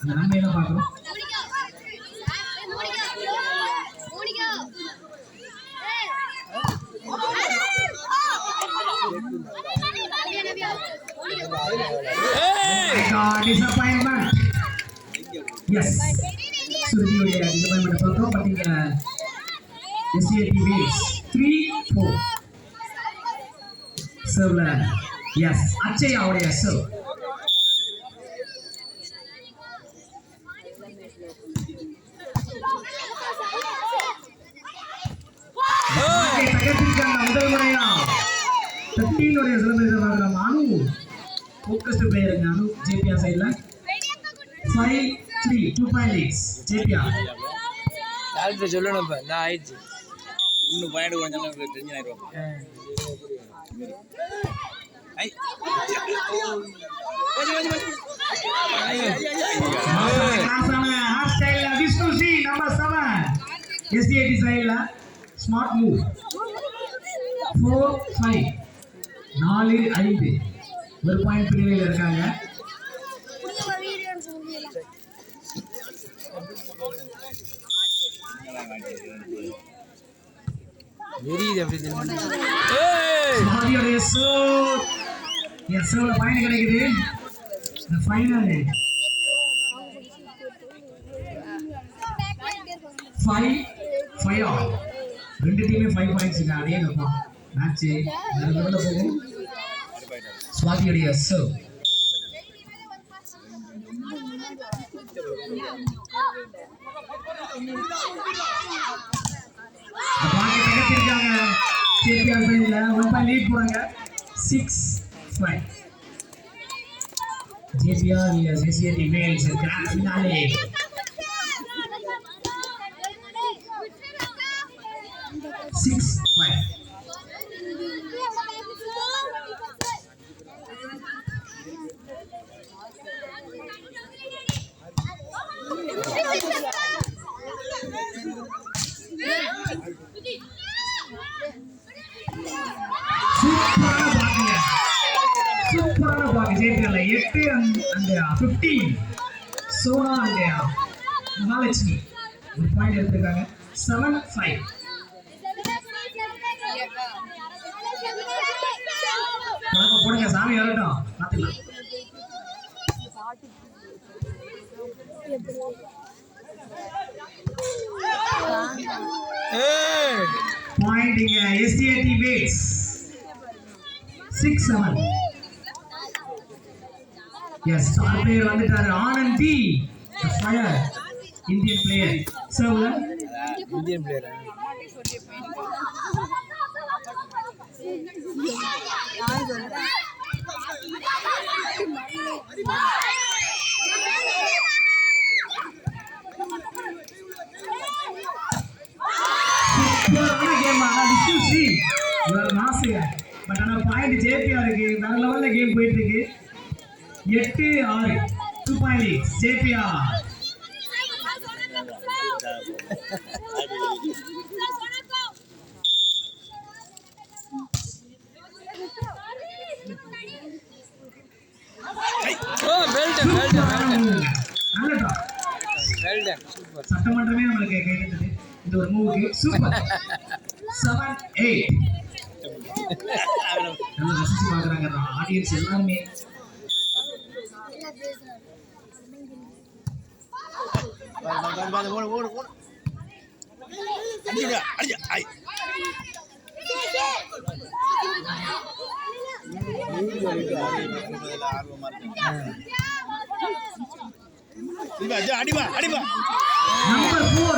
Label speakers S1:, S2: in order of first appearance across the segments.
S1: அந்த நன்மையெல்லாம் பார்க்குறோம். Disappointment. Yes. Surya disappointment பார்த்தோம். பாத்தீங்க SCAT wins 3-4. Serve. Yes. அச்சயா உடைய serve. முதல் முறையா 13 உடைய செலிப்ரேஷன் ஆகுற மானு ஃபோக்கஸ்ட் பிளேயர் ஞானு ஜேபிஆர் சைடுல 5-3 2 point leads ஜேபிஆர்
S2: யாருக்கு சொல்லணும் இப்ப நான் ஆயிடுச்சு இன்னும் பாயிண்ட் கொஞ்சம் டென்ஷன் ஆயிடுவாங்க ஐ
S1: ஸ்டைல்ல விஷ்ணு சி நம்பர் 7 SDAT சைடுல ஸ்மார்ட் மூவ் 4-5 4-5 ஒரு பாயிண்ட் பிரிவில் இருக்காங்க. பாயிண்ட் கிடைக்குது. ஃபைனல் 5-5 ரெண்டு டீமே 5 பாயிண்ட்ஸ் அதே தான் மேட்ச் வேற லெவல்ல போகும். ஸ்வாதியோட சர்வ் பாக்கி தகர்த்திருக்காங்க. ஜேபிஆர் சைடுல 1 பாயிண்ட் லீட் போறாங்க 6-5. JBR SCAT males grand finale 6-5. சூப்பரான பாக்கு ஜேபிஆர்ல 8 and 15 சோனா and மகாலட்சுமி ஒரு பாயிண்ட் எடுத்துருக்காங்க 7-5. போடுங்க சாமி வரட்டும் பாத்துக்கலாம். பாயிண்ட் இங்க SCAT waits 6-7. Yes star player வந்துட்டாரு ஆனந்த் டி the fire இந்தியன் பிளேயர் சர்வ்ல
S2: இந்தியன் பிளேயர்
S1: பட் ஆனா பாயிண்ட் ஜேபிஆருக்கு வேற லெவல்ல கேம் போயிட்டு இருக்கு. 8-6 2 பாயிண்ட் லீட் ஜேபிஆர். சட்டமன்றமே நம்மளுக்கு கேட்டது இந்த ஒரு மூவுக்கு சூப்பர் 7-8. நல்லா ரசிச்சு பாக்குறாங்க ஆடியன்ஸ் எல்லாருமே. நம்பர் 4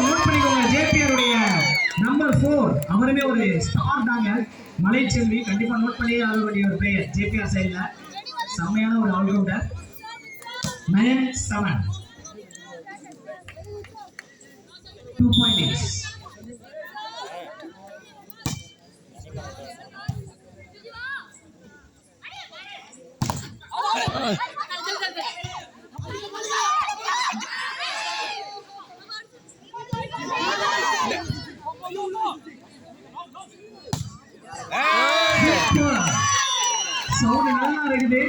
S1: நோட் பண்ணிக்கோங்க. ஜேபிஆர் உடைய நம்பர் 4 அவருமே ஒரு ஸ்டார் தாங்க. மலைச்செல்வி கண்டிப்பா நோட் பண்ணி ஆக வேண்டிய ஒரு பிளேயர் ஜேபிஆர் சைடுல செம்மையான ஒரு ஆல்ரவுண்டர். 9-7 2 point lead. சவுண்ட் நல்லா நடக்குது.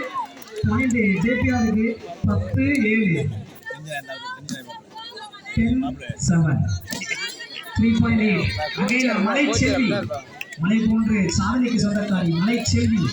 S1: பாயிண்ட் ஜேபிஆருக்கு 10-7. 10-7. 3.8. அகைன் மலைச்செல்வி, மலை போன்று சாதனைக்கு சொந்தக்காரி மலைச்செல்வி